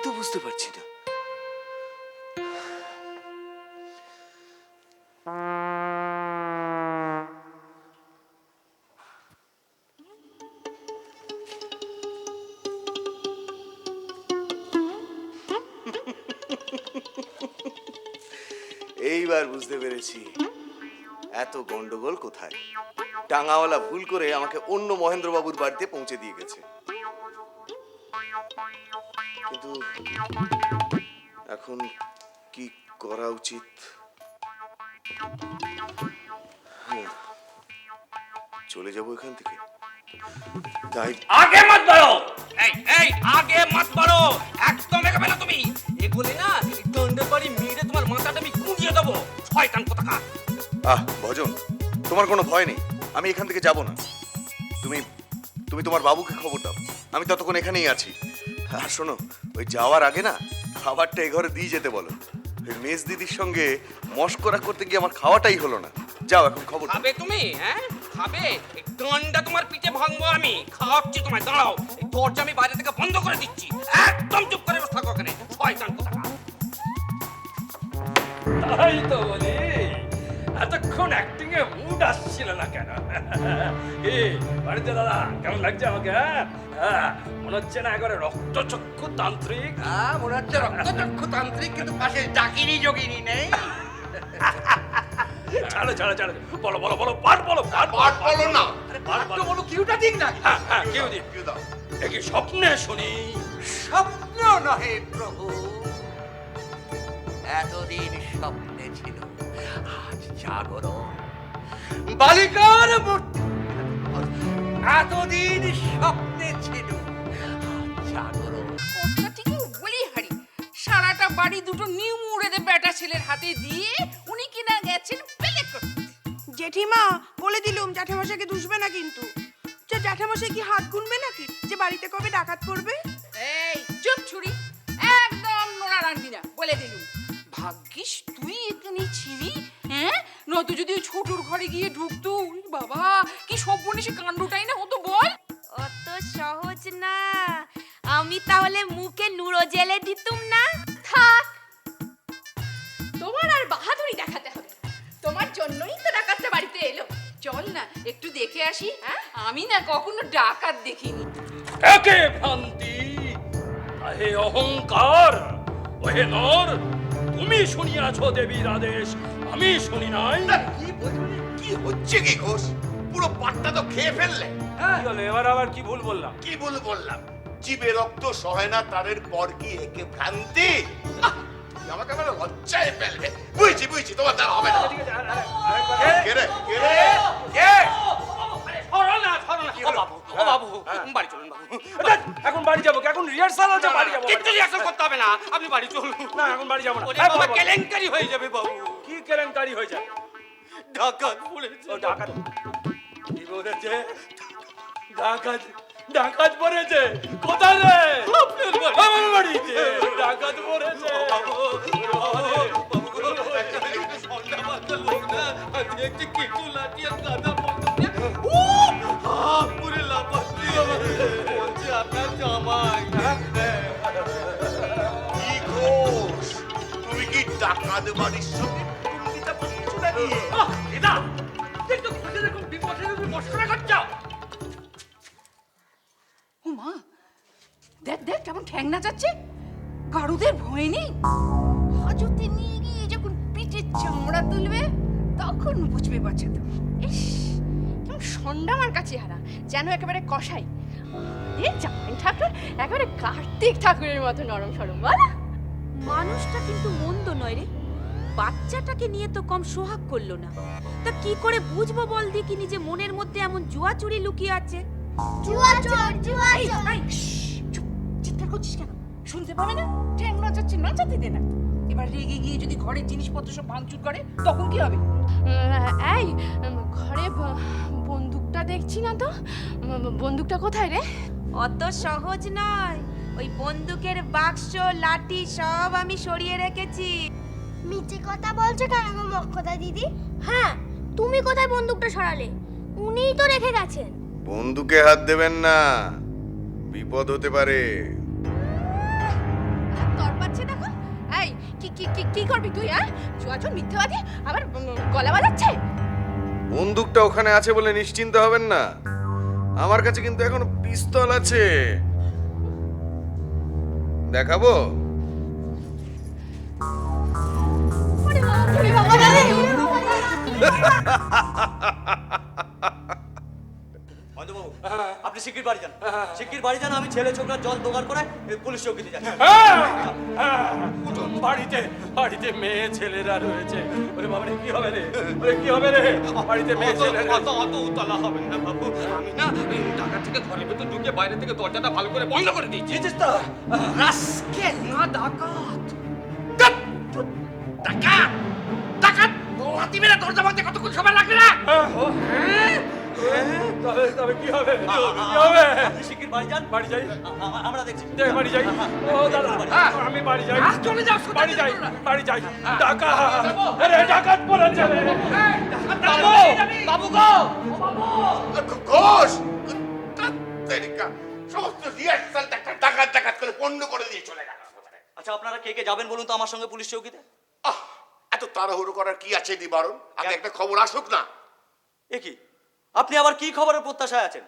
তো বুঝতে পারছি না। এইবার বুঝতে পেরেছি এত গন্ডগোল কোথায়। টাঙ্গাওয়ালা ভুল করে আমাকে অন্য মহেন্দ্রবাবুর বাড়িতে পৌঁছে দিয়ে গেছে। কিন্তু এখন কি করা উচিত? চলে যাবো এখান থেকে? তাই আগে মত বাড়ো, এই এই আগে মত বাড়ো, একদম এগোবে না তুমি। এগোলে না দণ্ডের বাড়ি মেরে তোমার মাথাটা আমি কুঁজিয়ে দেবো, শয়তান কোথাকার। ভজন, তোমার কোনো ভয় নেই, আমি এখান থেকে যাব না। তুমি তুমি তোমার বাবুকে খবর দাও, আমি ততক্ষণ এখানেই আছি। আর শোনো, ওই যাওয়ার আগে না খাবারটা এ ঘরে দিয়ে যেতে বলো। ওই মেজ দিদির সঙ্গে মশকরা করতে গিয়ে আমার খাওয়াটাই হলো না। যাও এখন খবর দাও। খাবে তুমি? হ্যাঁ খাবে? এই দণ্ডটা তোমার পিঠে ভাঙবো আমি, খাওয়াচ্ছি তোমায়। দাঁড়াও, এই দরজা আমি বাইরে থেকে বন্ধ করে দিচ্ছি, একদম চুপ করে বসে থাকো ওখানে, শয়তান কোথাকার। তাই তো বলি, এতক্ষণ অ্যাক্টিং এ মুড আসছিল না কেন? বাড়িতে দাদা কেমন লাগছে আমাকে? মনে হচ্ছে না একবারে রক্তচক্ষু তান্ত্রিক। মনে হচ্ছে রক্তচক্ষু তান্ত্রিক, কিন্তু পাশে ডাকিনি যোগিনী নেই। ছাড়ো ছাড়ো ছাড়ো, বলো বলো বলো, পাঠ বলো, পাঠ বলো না, পাঠ বলো, বলো কিউটা ঠিক না। হ্যাঁ কেউ দিন, একই স্বপ্নে শুনি। স্বপ্ন নহে প্রভু, এতদিন স্বপ্নে ছিল, আজ জাগরণ। বালিকার মূর্তি এতদিন স্বপ্নে ছিল, আজ জাগরণ। কথা ঠিকই বলি হারি, সারাটা বাড়ি দুটো নিউ মুড়েদের বেটা ছেলের হাতে দিয়ে উনি কিনা গেছেন পেলে করতে। জেঠিমা বলে দিলুম জ্যাঠামশাইকে দুষবে না কিন্তু। যে জ্যাঠামশাই কি হাত গুনবে নাকি যে বাড়িতে কবে ডাকাত পড়বে? এই চুপ ছুরি, একদম নোড়া রাখবি না, বলে দিলুম। ভাগ্যিস তুই এখানে ছিলি, হ্যাঁ? নয়তো যদি ওই ছোটুর ঘরে গিয়ে ঢুকতো, উরি বাবা কি সর্বনেশে কাণ্ডটাই না হতো বল। অত সহজ না, আমি তাহলে মুখে নুরো জেলে দিতুম না। থাক, তোমার আর বাহাদুরি দেখাতে হবে না। তোমার জন্যই তো ডাকাতটা বাড়িতে এলো। চল না একটু দেখে আসি। হ্যাঁ, আমি না কখনো ডাকাত দেখিনি। একে ভ্রান্তি, আহে অহংকার, ওহে নর, তুমি শুনিয়াছ দেবীর আদেশ, আমি শুনি নাই। কি হচ্ছে কি ঘোষ? পুরো পাটটা তো খেয়ে ফেললে। কি হলো এবার, আবার কি ভুল বললাম? কি ভুল বললাম? জীবে রক্ত সহে না তারের পর কি একে ভ্রান্তি? আমাকে আবার লজ্জায় ফেলবে। বুঝছি বুঝছি, তোমার দ্বারা হবে না। ঠিক আছে, আরেকবার। কে রে কে রে? কে? সরো না, সরো না। ও বাবু, ও বাবু, বাড়ি চলুন বাবু। এখন বাড়ি যাবো? এখন রিহার্সাল আছে, বাড়ি যাবো। কিচ্ছু রিয়াকশন করতে হবে না, আপনি বাড়ি চলুন। না এখন বাড়ি যাবো না। ওরে বাবা, কেলেঙ্কারি হয়ে যাবে বাবু। কি কেলেঙ্কারি হয়ে যায়? ডাকাত পড়েছে। ও ডাকাত কি বলেছে? ডাকাত ডাকাত পড়েছে? কোথায় রে? আপনার বাড়ি। আমার বাড়িতে ডাকাত পড়েছে। কি ঘোষ, তুমি কি ডাকাত বাড়ির সঙ্গে কুটুম্বিতা করছো নাকি? ও মা, দেখ দেখ কেমন ঠ্যাং নাচাচ্ছে। গাড়ুদের ভয় নেই। হাজতে নিয়ে গিয়ে যখন পিঠের চামড়া তুলবে তখন বুঝবে বাচ্চাদের। ইস, কেমন সন্ডা আমার কাছে হারা, যেন একেবারে কষাই। আমাদের জামাই ঠাকুর একেবারে কার্তিক ঠাকুরের মতো নরম সরম, বল। মানুষটা কিন্তু মন্দ নয় রে, বাচ্চাটাকে নিয়ে তো কম সোহাগ করলো না। তা কি করে বুঝবো বল দি কি নিজে মনের মধ্যে এমন জুয়া চুরি লুকিয়ে আছে? জুয়া চোর, জুয়া চোর। এই, চুপ, চিৎকার করছিস কেন? শুনতে পাবে না? ঠ্যাং নাচাচ্ছে, নাচাতে দে না। এবার রেগে গিয়ে যদি ঘরের জিনিসপত্র সব ভাঙচুর করে তখন কি হবে? এই ঘরে বন্দুকটা দেখছি না তো, বন্দুকটা কোথায় রে? অত সহজ নয়, ওই বন্দুকের বাক্স লাঠি সব আমি সরিয়ে রেখেছি। মিথ্যে কথা বলছো কেন গো মক্ষদা দিদি? হ্যাঁ, তুমি কোথায় বন্দুকটা সরালে? উনিই তো রেখে গেছেন। বন্দুকে হাত দেবেন না, বিপদ হতে পারে। কি কি কি করবি তুই? হ্যাঁ, চুয়াচুর মিথ্যাবাদী, আবার গলা বাজাচ্ছে। বন্দুকটা ওখানে আছে বলে নিশ্চিন্ত হবেন না, আমার কাছে কিন্তু এখনো পিস্তল আছে। দেখাবো? ওরে বাবা রে! মহেন্দ্রবাবু, আপনি শিগগির বাড়ি যান, শিগগির বাড়ি যান। আমি ছেলে ছোকরা জল জোগাড় করে পুলিশ চৌকিতে যাচ্ছি। বাড়িতে বাড়িতে মেয়ে ছেলেরা রয়েছে। ওরে বাবা রে, কি হবে রে? ওরে কি হবে রে? বাড়িতে মেয়ে ছেলেরা। অত উতলা হবেন না বাবু, আমি না এই ঢাকা থেকে ঘরের ভেতর ঢুকে বাইরে থেকে দরজাটা ভালো করে বন্ধ করে দিয়েছি। রাস্কেল না ডাকাত। ডাকাত ডাকাত লাথি মেরে দরজা ভাঙতে কতক্ষণ সময় লাগবে না? তবে কি হবে? কি হবে? আপনি শিগগির বাড়ি যান। বাড়ি যাই, আমরা দেখছি। বাড়ি যাই। ও দাদা, আমি বাড়ি যাই। চলে যাও, সোজা বাড়ি যাই, চলে যাও। বাড়ি যাই। ডাকাত, আরে ডাকাত পড়েছে রে। বাবু বাবু গো ঘোষ তেরিকা সমস্ত রিহার্সাল ডাকাত ডাকাত করে পণ্য করে দিয়ে চলে গেল। আচ্ছা, আপনারা কে কে যাবেন বলুন তো আমার সঙ্গে পুলিশ চৌকিতে? আহ, এত তাড়াহুড়ো করার কি আছে নিবারণ? আগে একটা খবর আসুক না। এ কি, আপনি আবার কি খবরের প্রত্যাশায় আছেন?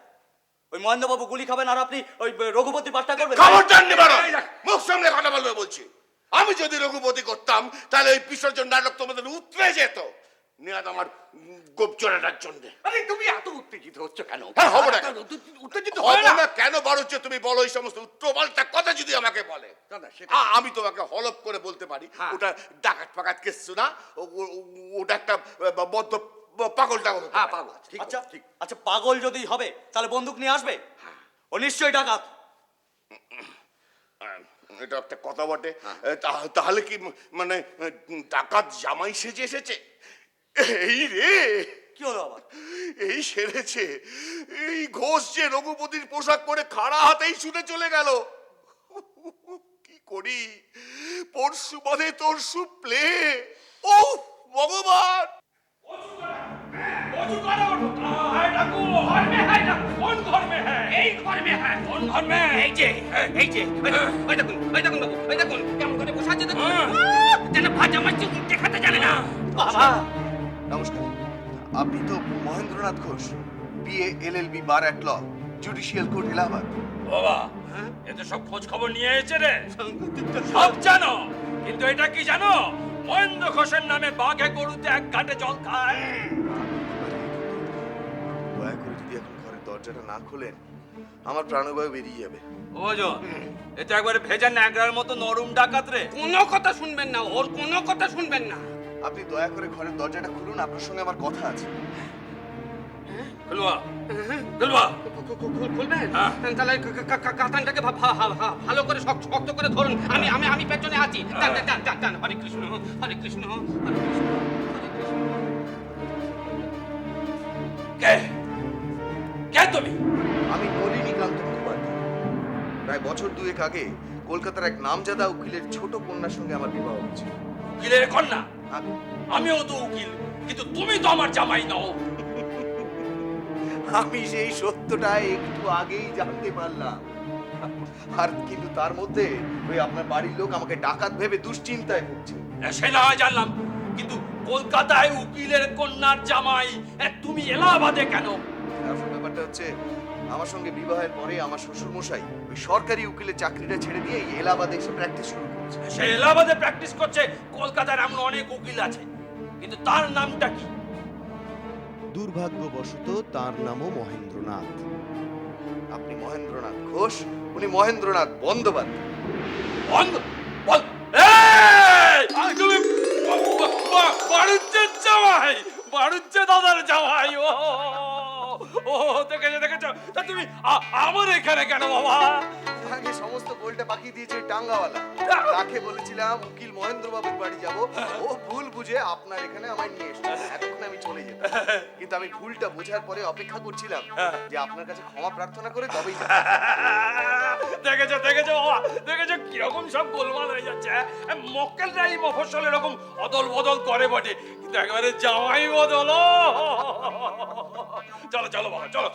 ওই মহেন্দ্রবাবু গুলি খাবেন আর আপনি ওই রঘুপতি পাঠটা করবেন? খবরদার নিবারণ, মুখ সামনে কথা বলবে বলছি। আমি যদি রঘুপতি করতাম তাহলে ওই বিসর্জন নাটক তোমাদের উতরে যেত। নিয়াদ আমার গোপচড়াটার জন্য। আরে তুমি এত উত্তেজিত হচ্ছ কেন? হ্যাঁ, হবো না। উত্তেজিত হবে হয় না না কেন? বড় হচ্ছে তুমি বলো এই সমস্ত উত্তরপাল্টা কথা যদি আমাকে বলে। দাদা, সেটা আমি তোমাকে হলপ করে বলতে পারি হ্যাঁ। ওটা ডাকাত পাকাত কেসু না, ওটা একটা বদ্ধ পাগল টাগল। হ্যাঁ পাগল, ঠিক আচ্ছা ঠিক। আচ্ছা, পাগল যদি হবে তাহলে বন্দুক নিয়ে আসবে। ও নিশ্চয়ই ডাকাত। এটা একটা কথা বটে। তাহলে কি মানে ডাকাত জামাই সেজে এসেছে? এই রে, কি হলো আবার? এই সেরেছে। এই ঘোষ যে রঘুপতির পোশাক পরে খাড়া হাতেই ছুটে চলে গেল। কি করি? পরশু বাদে তরশু প্লে। ও ভগবান! ওযু করো, হায় ডাকু, ঘর মে হায় ডাকু, কোন ঘর মে হ্যায়? এই ঘর মে হ্যাঁ, কোন ঘর মে? এই যে এই যে ওই দেখুন বাবু, ওই দেখুন কেমন করে বসে আছে দেখুন। যেন ভাজা মাছ উল্টে খেতে জানে না। বাবা, নমস্কার, আপনি তো Mahendranath Ghosh, BA LLB bar at law, judicial court Allahabad. বাবা, এত সব খোঁজ খবর নিয়ে এসেছে রে। সব জানো, কিন্তু এটা কি জানো? মহেন্দ্র ঘোষের নামে বাঘে গরুতে এক ঘাটে জল খায়। দয়া করে যদি এখন ঘরের দরজাটা না খোলেন, আমার প্রাণবায়ু বেরিয়ে যাবে। ওজো, এটা একবারে ভেজা ন্যাকড়ার মতো নরম ডাকাত রে। কোনো কথা শুনবেন না, ওর কোনো কথা শুনবেন না। আপনি দয়া করে ঘরের দরজাটা খুলুন, আপনার সঙ্গে আমার কথা আছে। খুলবা, খুলবা। খুলবেন? হ্যাঁ। তাহলে কাতানটাকে ভালো করে শক্ত করে ধরুন। আমি পেছনে আছি। টান। হরে কৃষ্ণ হরে কৃষ্ণ হরে কৃষ্ণ। কে? কে তুমি? আমি নলিনীকান্ত মুখোপাধ্যায়। প্রায় বছর দুয়েক আগে কলকাতার এক নামজাদা উকিলের ছোট কন্যার সঙ্গে আমার বিবাহ হয়েছে। উকিলের কন্যা? আমি আমিও তো উকিল, কিন্তু তুমি তো আমার জামাই নও। আমি সেই সত্যটা একটু আগেই জানতে পারলাম। আর কিন্তু তার মধ্যে ওই আপনার বাড়ির লোক আমাকে ডাকাত ভেবে দুশ্চিন্তায় ভুগছে। সে না হয় জানলাম, কিন্তু কলকাতায় উকিলের কন্যার জামাই তুমি এলাহাবাদে কেন? আসল ব্যাপারটা হচ্ছে, আমার সঙ্গে বিবাহের পরে আমার শ্বশুর মশাই ওই সরকারি উকিলের চাকরিটা ছেড়ে দিয়ে এই এলাহাবাদে এসে প্র্যাকটিস শুরু করেছে। সে এলাহাবাদে প্র্যাকটিস করছে। কলকাতার এমন অনেক উকিল আছে, কিন্তু তার নামটা কি? দুর্ভাগ্যবশত তার নামও মহেন্দ্রনাথ। আপনি মহেন্দ্রনাথ ঘোষ, উনি মহেন্দ্রনাথ বন্দ্যোপাধ্যায়। বন্ধ বল। এই তুমি বাড়ুজ্জের জামাই, বাড়ুজ্জে দাদার জামাই। ও দেখেছো। তা তুমি আমার এখানে কেন বাবা? আগে সমস্ত গোলটা বাকি দিয়েছে টাঙ্গাওয়ালা। তাকে বলেছিলাম উকিল মহেন্দ্র বাবুর বাড়ি যাব, ও ভুল বুঝে আপনার এখানে আমায় নিয়ে এসেছে। এতক্ষণ আমি চলে যেতাম, কিন্তু আমি ভুলটা বোঝার পরে অপেক্ষা করছিলাম যে আপনার কাছে ক্ষমা প্রার্থনা করে তবেই যাব। দেখেছো বাবা, দেখেছো কিরকম সব গোলমাল হয়ে যাচ্ছে। মক্কেলরা এই মফস্বল এরকম অদল বদল করে বটে, কিন্তু একেবারে জামাই বদল। চলো বাবা, চলো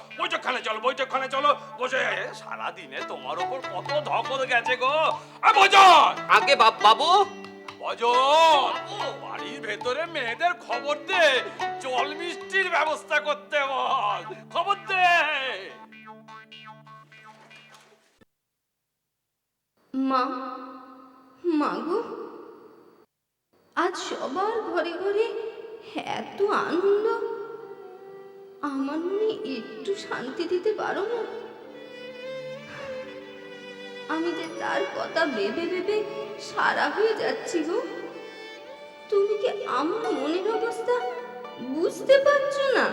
বৈঠকখানে চলো। বসে সারাদিনে তোমার ওপর কত ধকল গেছে গো। বজন, আগে বাবু ভজন, বাড়ির ভেতরে মেয়েদের খবর দে, জল মিষ্টির ব্যবস্থা করতে বল। খবর দে। মা, মাগো, আজ সবার ঘরে ঘরে এত আনন্দ, আমার মনে একটু শান্তি দিতে পারো না? আমি যে তার কথা ভেবে ভেবে সারা হয়ে যাচ্ছি গো। তুমি কি আমার মনের অবস্থা বুঝতে পারছো না?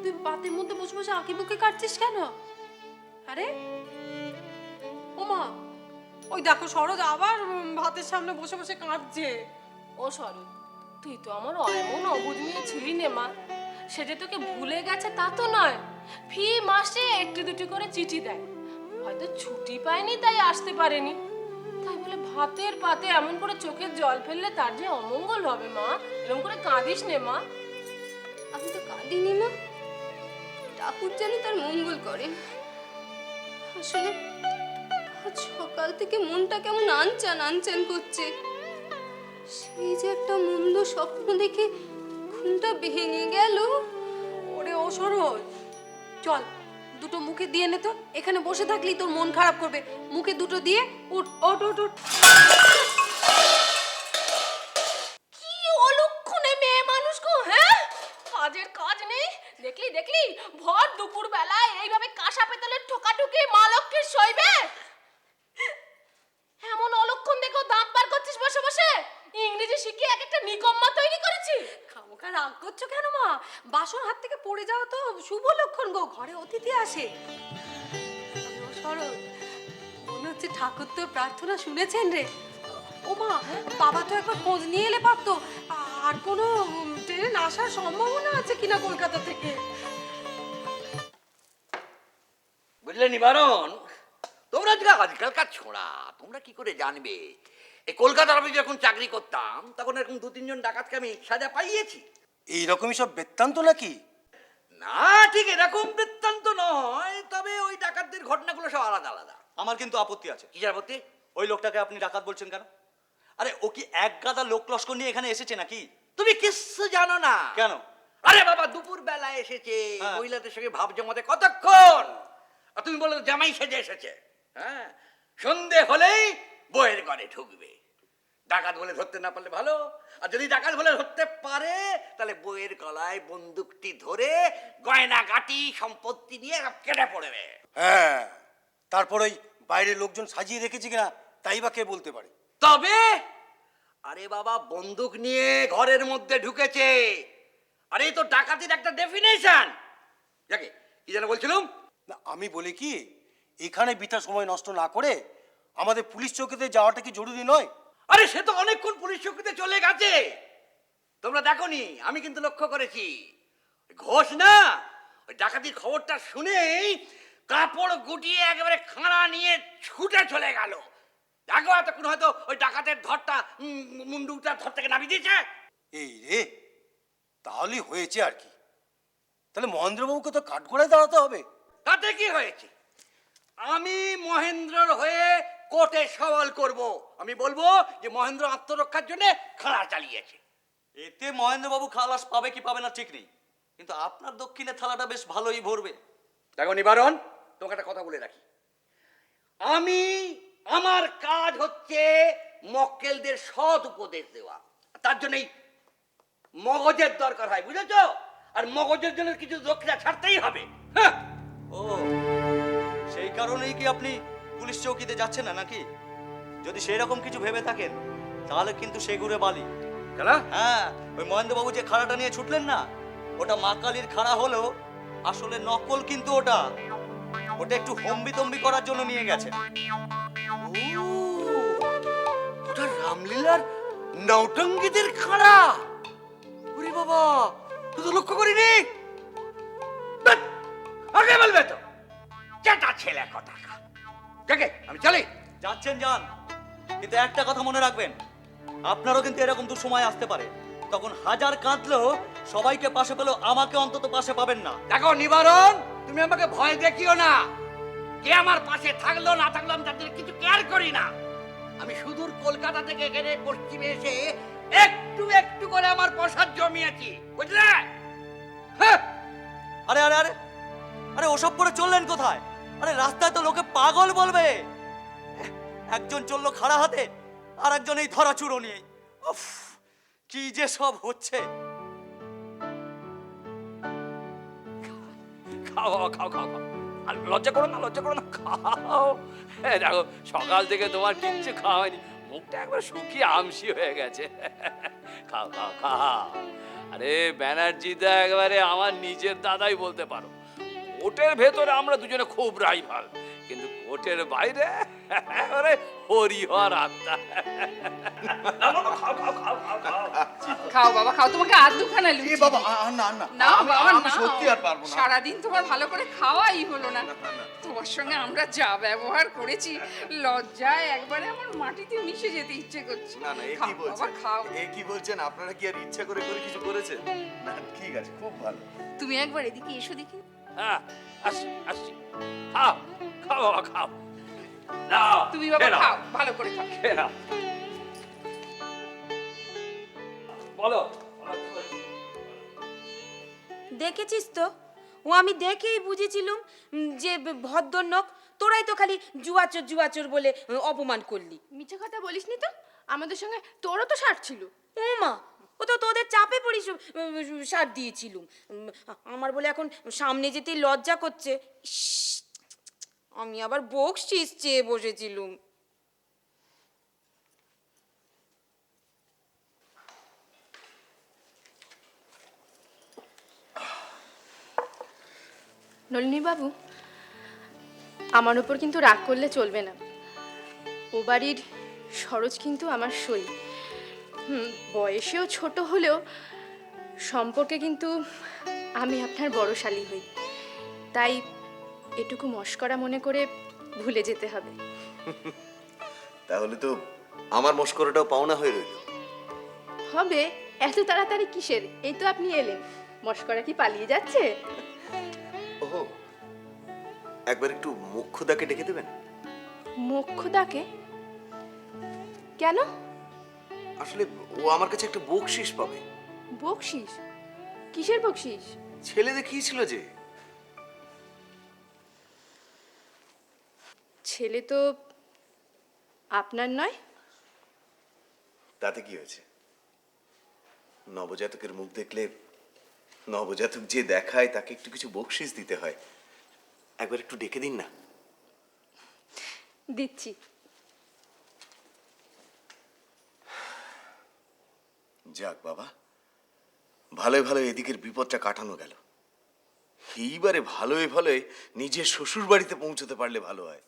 তুই বাতের মধ্যে বসে বসে আঁকি বুকে কাটছিস কেন? আরে ও মা, ওই দেখো সরোজ আবার ভাতের সামনে বসে বসে কাঁদছে। ও সরোজ, তুই তো আমার এমন অবুঝ মেয়ে ছিলি নে মা, সেটা তোকে ভুলে গেছে তা তো নয়। ফি মাসে একটু দুটি করে চিঠি দেয়, হয়তো ছুটি পায়নি তাই আসতে পারেনি। তাই বলে ভাতের পাতে এমন করে চোখের জল ফেললে তার যে অমঙ্গল হবে মা। এরকম করে কাঁদিস নে মা। আমি তো কাঁদিনি মা, ঠাকুর জানি তার মঙ্গল করেন। আসলে আজ সকাল থেকে মনটা কেমন আনচান আনচান করছে। সেই যে একটা মন্দ স্বপ্ন দেখে ঘুমটা ভেঙে গেল। ওরে ও সরোজ, চল দুটো মুখে দিয়ে নে তো। এখানে বসে থাকলেই তোর মন খারাপ করবে। মুখে দুটো দিয়ে উঠ ওঠ ওঠ ওঠ। কি অলক্ষণে মেয়ে মানুষ গো, হ্যাঁ? কাজের কাজ নেই, দেখলি দেখলি ভর দুপুর বেলায় এইভাবে কাঁসা পেতলের ঠোকাঠুকি মা লক্ষ্মীর সইবে? এমন অলক্ষণ দেখো দাঁত বার করছিস বসে বসে। ইংরেজি শিখে এক একটা নিকম্মা তৈরি করেছি। খামোখা রাগ করছো কেন মা? বাসন হাত থেকে পড়ে যাওয়া তো শুভ লক্ষণ গো, ঘরে অতিথি আসে। ও সরোজ, মনে হচ্ছে ঠাকুর তোর প্রার্থনা শুনেছেন রে। ও মা, বাবা তো একবার খোঁজ নিয়ে এলে পারতো আর কোনো ট্রেন আসার সম্ভাবনা আছে কিনা কলকাতা থেকে। বুঝলে নিবারণ, তোমরা যে আজকালকার ছোড়া, তোমরা কি করে জানবে? এই কলকাতার আমি যখন চাকরি করতাম তখন এরকম 2-3 জন ডাকাতকে আমি সাজা পাইয়েছি। এইরকমই সব বৃত্তান্ত নাকি? না, ঠিক এরকম বৃত্তান্ত নয়, তবে ওই ডাকাতদের ঘটনাগুলো সব আলাদা আলাদা। আমার কিন্তু আপত্তি আছে। কি আপত্তি? ওই লোকটাকে আপনি ডাকাত বলছেন কেন? আরে ও কি এক গাদা লোক লস্কর নিয়ে এখানে এসেছে নাকি? তুমি কিচ্ছু জানো না। কেন? আরে বাবা, দুপুর বেলা এসেছে, হ্যাঁ। মহিলাদের সঙ্গে ভাব জমাতে কতক্ষণ, আর তুমি বলো জামাই সেজে এসেছে। হ্যাঁ, সন্ধে হলেই বইয়ের ঘরে ঢুকবে। ডাকাত বলে ধরতে না পারলে ভালো, আর যদি ডাকাত বলে ধরতে পারে তাহলে বইয়ের গলায় বন্দুকটি ধরে গয়না গাটি সম্পত্তি নিয়ে সব কেটে পড়বে। হ্যাঁ, তারপর ওই বাইরে লোকজন সাজিয়ে রেখেছে কিনা তাই বা কে বলতে পারে? তবে আরে বাবা, বন্দুক নিয়ে ঘরের মধ্যে ঢুকেছে। আরে এই তো ডাকাতির একটা ডেফিনেশন। যাকে কি যেন বলছিলাম না, আমি বলি কি, এখানে বৃথা সময় নষ্ট না করে আমাদের পুলিশ চৌকিতে যাওয়াটা কি জরুরি নয়? আরে সে তো অনেকক্ষণ পুলিশ চৌকিতে চলে গেছে, তোমরা দেখোনি? আমি কিন্তু লক্ষ্য করেছি। ঘোষ না ওই ডাকাতির খবরটা শুনেই কাপড় গুটিয়ে একেবারে খাঁড়া নিয়ে ছুটে চলে গেল। দেখো এতক্ষণ হয়তো ওই ডাকাতের ধরটা মুন্ডুটা ধর থেকে নামিয়ে দিয়েছে। এই রে, তাহলে হয়েছে আর কি। তাহলে মহেন্দ্রবাবুকে তো কাঠগড়ায় দাঁড়াতে হবে। তাতে কি হয়েছে? আমি মহেন্দ্রর হয়ে কোর্টে সওয়াল করব। আমি বলবো যে মহেন্দ্র আত্মরক্ষার জন্য খাড়া চালিয়েছে। এতে মহেন্দ্রবাবু খালাস পাবে কি পাবে না ঠিক নেই, কিন্তু আপনার দক্ষিণে থালাটা বেশ ভালোই ভরবে। দেখো নিবারণ, তোমাকে একটা কথা বলে রাখি। আমার কাজ হচ্ছে মক্কেলদের সৎ উপদেশ দেওয়া, তার জন্যই মগজের দরকার হয়, বুঝেছো? আর মগজের জন্য কিছু দক্ষিণা ছাড়তেই হবে। হ্যাঁ। ও, সেই কারণেই কি আপনি পুলিশ চৌকিতে যাচ্ছেন না নাকি? যদি সেই রকম কিছু ভেবে থাকেন তাহলে কিন্তু সেগুড়ে বালি। হ্যাঁ, ওই মহেন্দ্রবাবু যে খাড়াটা নিয়ে ছুটলেন না, ওটা মা কালীর খাড়া হলেও আসলে নকল কিন্তু ওটা একটু হম্বি তম্বি করার জন্য নিয়ে গেছে। ওটা রামলীলার নৌটঙ্গীদের খাড়া। ওরে বাবা, তুই তো লক্ষ্য করিনি। আগে বলবে তো, যেটা ছেলে কথা। দেখে আমি চলি। যাচ্ছেন যান, কিন্তু একটা কথা মনে রাখবেন, আপনারও কিন্তু এরকম তো সময় আসতে পারে, তখন হাজার কাঁদলেও সবাইকে পাশে পেলেও আমাকে অন্তত পাশে পাবেন না। দেখো নিবারণ, তুমি আমাকে ভয় দেখিও না। কে আমার পাশে থাকলো না থাকলো আমি তাদের কিছু কেয়ার করি না। আমি সুদূর কলকাতা থেকে এখানে পশ্চিমে এসে একটু একটু করে আমার প্রসাদ জমিয়েছি, বুঝলে? হ্যাঁ। আরে আরে আরে আরে ওসব করে চললেন কোথায়? আরে রাস্তায় তো লোকে পাগল বলবে। একজন চললো খাড়া হাতে, আর একজন এই ধরা চুরো নিয়ে। উফ, কি যে সব হচ্ছে। খাও বাবা, খাও খাও খাও। আর লজ্জা করো না, লজ্জা করো না, খাও। দেখো সকাল থেকে তোমার কিচ্ছু খাওয়া হয়নি, মুখটা একবার শুকিয়ে আমসি হয়ে গেছে। খাও খাও খাও। আরে ব্যানার্জিদা একবারে আমার নিজের দাদাই বলতে পারো। কোর্টের ভেতরে আমরা দুজনে খুব রাইভাল, কিন্তু কোর্টের বাইরে এবারে হরিহর আত্মা। খাও খাও খাও খাও খাও। খাও বাবা খাও, তোমাকে আর দুখানা লুচি বাবা দিই। না না না বাবা আমি নাও। সত্যি আর পারবো না। সারাদিন তোমার ভালো করে খাওয়াই হলো না। তোমার সঙ্গে আমরা যা ব্যবহার করেছি, লজ্জায় একবারে আমার মাটিতে মিশে যেতে ইচ্ছে করছে। না না, এ খাও কি বাবা, বলছেন? খাও। এ কি বলছেন? আপনারা কি আর ইচ্ছা করে করে কিছু করেছেন? না ঠিক আছে, খুব ভালো। তুমি একবার এদিকে এসো দেখি। হ্যাঁ, আসছি আসছি। খাও খাও বাবা, খাও। নাও, তুমি বাবা খেয়ে নাও, খাও, ভালো করে খাও। খেয়ে নাও। বলো। দেখেছিস তো, ও আমি দেখেই বুঝেছিলুম যে ভদ্রলোক। তোরাই তো খালি জুয়াচোর জুয়াচোর বলে অপমান করলি। মিছে কথা বলিসনি তো, আমাদের সঙ্গে তোরও তো সার ছিল। ও মা, ও তো তোদের চাপে পড়ি সার দিয়েছিলুম। আমার বলে এখন সামনে যেতেই লজ্জা করছে। ইস, আমি আবার বকশিস চেয়ে বসেছিলুম। নলিনী বাবু, আমার উপর কিন্তু রাগ করলে চলবে না। ও বাড়ির সরোজ কিন্তু আমার সই। বয়সেও ছোট হলেও সম্পর্কে কিন্তু আমি আপনার বড় শালী হই। তাই এটুকু মস্করা মনে করে ভুলে যেতে হবে। তাহলে তো আমার মস্করাটাও পাওনা হয়ে রইল। হবে, এত তাড়াতাড়ি কিসের? এই তো আপনি এলেন, মস্করা কি পালিয়ে যাচ্ছে? ওহো, একবার একটু মুখ্যদাকে ডেকে দেবেন? মোক্ষদাকে? কেন? আসলে ও আমার কাছে একটা বকশিস পাবে। বকশিস? কিসের বকশিস? ছেলে দেখিয়েছিল যে। ছেলে তো আপনার নয়। তাতে কি হয়েছে? নবজাতকের মুখ দেখলে নবজাতক যে দেখায় তাকে একটু কিছু বকশিস দিতে হয়। একবার একটু ডেকে দিন না। দিচ্ছি। যাক বাবা, ভালোই ভালো এদিকের বিপদটা কাটানো গেল। এইবারে ভালোই ভালোই নিজের শ্বশুর বাড়িতে পৌঁছতে পারলে ভালো হয়।